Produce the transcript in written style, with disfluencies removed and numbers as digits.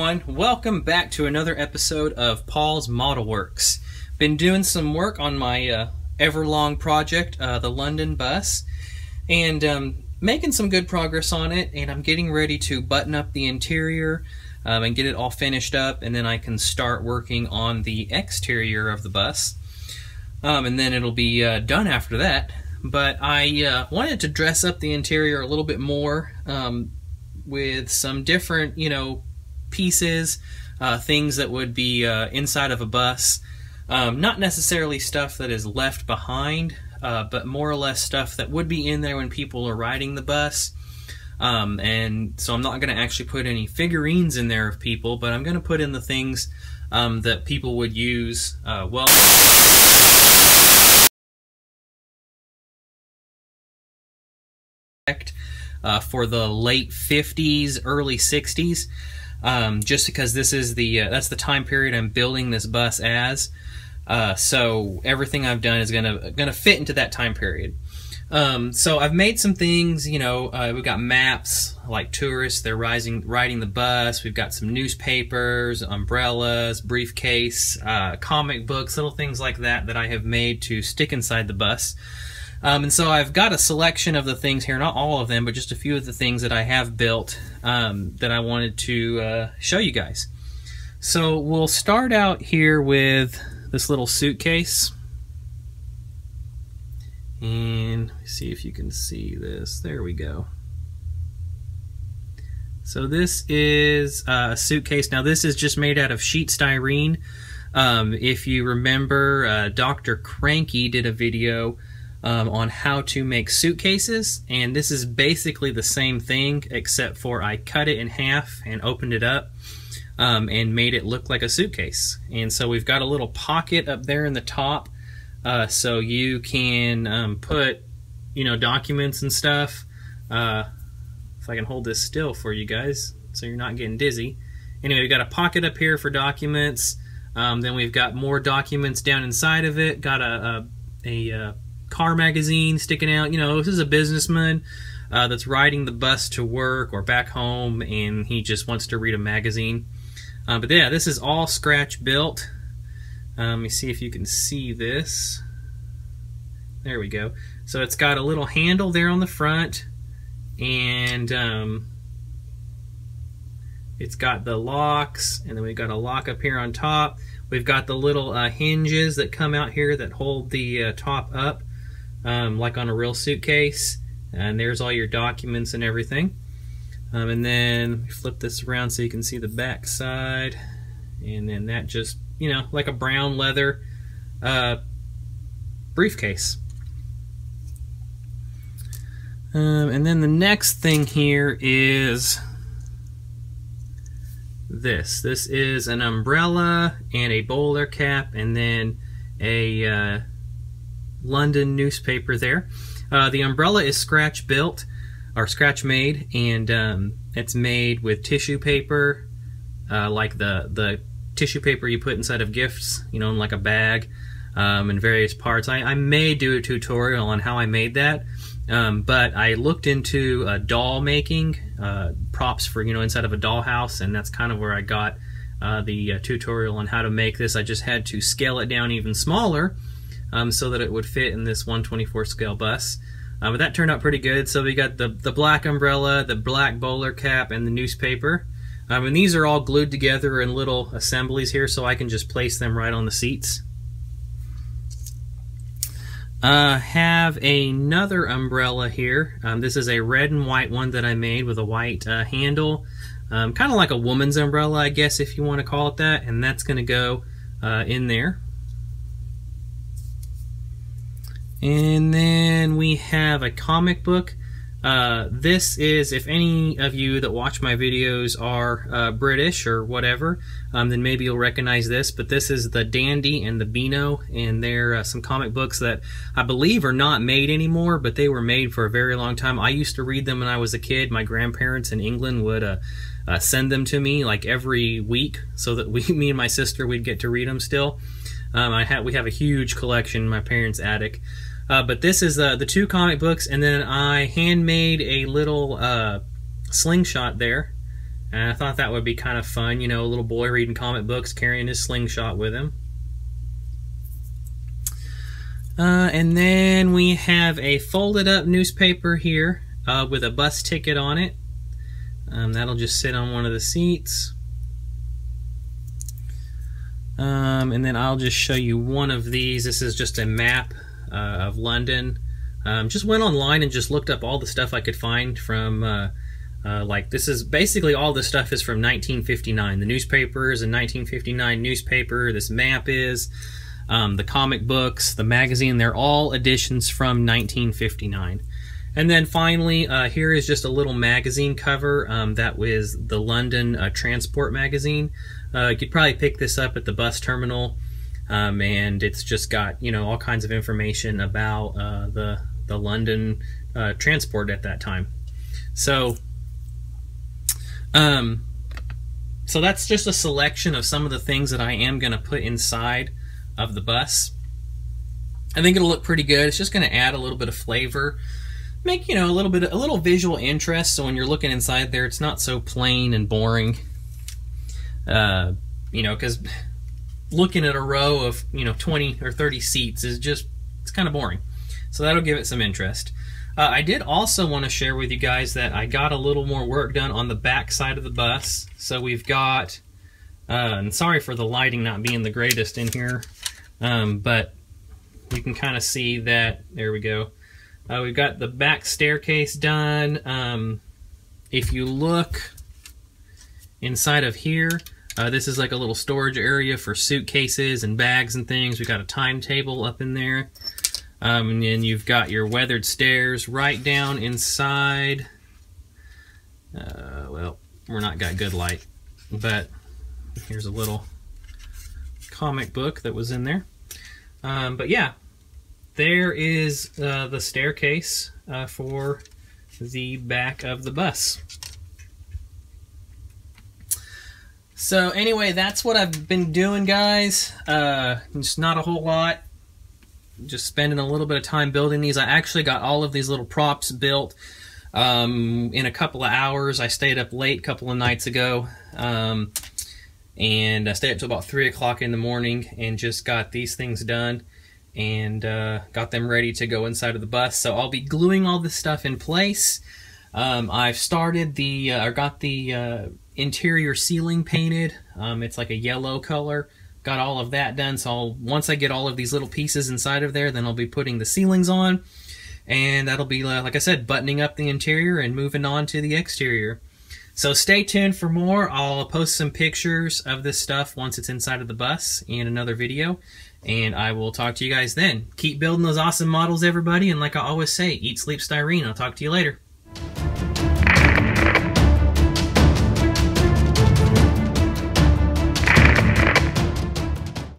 everyone, welcome back to another episode of Paul's Model Works. Been doing some work on my Everlong project, the London bus, and making some good progress on it, and I'm getting ready to button up the interior and get it all finished up, and then I can start working on the exterior of the bus, and then it'll be done after that. But I wanted to dress up the interior a little bit more with some different, pieces, things that would be inside of a bus. Not necessarily stuff that is left behind, but more or less stuff that would be in there when people are riding the bus. And so I'm not going to actually put any figurines in there of people, but I'm going to put in the things that people would use for the late 50s, early 60s, just because this is that's the time period I'm building this bus as. So everything I've done is gonna fit into that time period. So I've made some things, we've got maps, like tourists, they're riding the bus. We've got some newspapers, umbrellas, briefcase, comic books, little things like that I have made to stick inside the bus. And so I've got a selection of the things here, not all of them, but just a few of the things that I have built that I wanted to show you guys. So we'll start out here with this little suitcase. And let me see if you can see this. There we go. So this is a suitcase. Now this is just made out of sheet styrene. If you remember, Dr. Cranky did a video on how to make suitcases, and this is basically the same thing, except for I cut it in half and opened it up and made it look like a suitcase. And so we've got a little pocket up there in the top, so you can put documents and stuff. If I can hold this still for you guys so you're not getting dizzy. Anyway, we've got a pocket up here for documents. Then we've got more documents down inside of it. Got a car magazine sticking out. This is a businessman that's riding the bus to work or back home, and he just wants to read a magazine. But yeah, this is all scratch built. Let me see if you can see this. There we go. So it's got a little handle there on the front, and it's got the locks, and then we've got a lock up here on top. We've got the little hinges that come out here that hold the top up, like on a real suitcase. And there's all your documents and everything. And then flip this around so you can see the back side. And then that just, like a brown leather briefcase. And then the next thing here is this. This is an umbrella and a bowler cap, and then a London newspaper there. The umbrella is scratch built, or scratch made, and it's made with tissue paper, like the tissue paper you put inside of gifts, in like a bag, in various parts. I may do a tutorial on how I made that, but I looked into doll making, props for inside of a dollhouse, and that's kind of where I got the tutorial on how to make this. I just had to scale it down even smaller, so that it would fit in this 1/24 scale bus. But that turned out pretty good. So we got the black umbrella, the black bowler cap, and the newspaper. And these are all glued together in little assemblies here, so I can just place them right on the seats. Have another umbrella here. This is a red and white one that I made with a white handle. Kind of like a woman's umbrella, I guess, if you want to call it that. And that's going to go in there. And then we have a comic book. This is, if any of you that watch my videos are British or whatever, then maybe you'll recognize this, but this is the Dandy and the Beano, and they're some comic books that I believe are not made anymore, but they were made for a very long time. I used to read them when I was a kid. My grandparents in England would send them to me like every week, so that me and my sister, we'd get to read them still. We have a huge collection in my parents' attic. But this is the two comic books, and then I handmade a little slingshot there And I thought that would be kind of fun, you know, a little boy reading comic books, carrying his slingshot with him. And then we have a folded up newspaper here with a bus ticket on it. That'll just sit on one of the seats. And then I'll just show you one of these. This is just a map of London. Just went online and just looked up all the stuff I could find from like, this is basically all this stuff is from 1959. The newspaper is a 1959 newspaper. This map is the comic books, the magazine. They're all editions from 1959. And then finally, here is just a little magazine cover. That was the London Transport magazine. You could probably pick this up at the bus terminal, and it's just got, you know, all kinds of information about the London transport at that time. So so that's just a selection of some of the things that I am going to put inside of the bus. I think it'll look pretty good. It's just going to add a little bit of flavor, make, you know, a little visual interest, so when you're looking inside there, it's not so plain and boring. You know, because looking at a row of, you know, 20 or 30 seats is just, it's kind of boring. So that'll give it some interest. I did also want to share with you guys that I got a little more work done on the back side of the bus. So we've got, and sorry for the lighting not being the greatest in here, but you can kind of see that, there we go. We've got the back staircase done. If you look inside of here, this is like a little storage area for suitcases and bags and things. We've got a timetable up in there. And then you've got your weathered stairs right down inside. Well, we're not got good light, but here's a little comic book that was in there. But yeah, there is the staircase for the back of the bus. So anyway, that's what I've been doing, guys. Just not a whole lot. Just spending a little bit of time building these. I actually got all of these little props built in a couple of hours. I stayed up late a couple of nights ago, and I stayed up till about 3 o'clock in the morning and just got these things done and got them ready to go inside of the bus. So I'll be gluing all this stuff in place. I've started the, got the interior ceiling painted. It's like a yellow color. Got all of that done, so once I get all of these little pieces inside of there, then I'll be putting the ceilings on, and that'll be, like I said, buttoning up the interior and moving on to the exterior. So stay tuned for more. I'll post some pictures of this stuff once it's inside of the bus in another video, and I will talk to you guys then. Keep building those awesome models, everybody, and like I always say, eat, sleep, styrene. I'll talk to you later.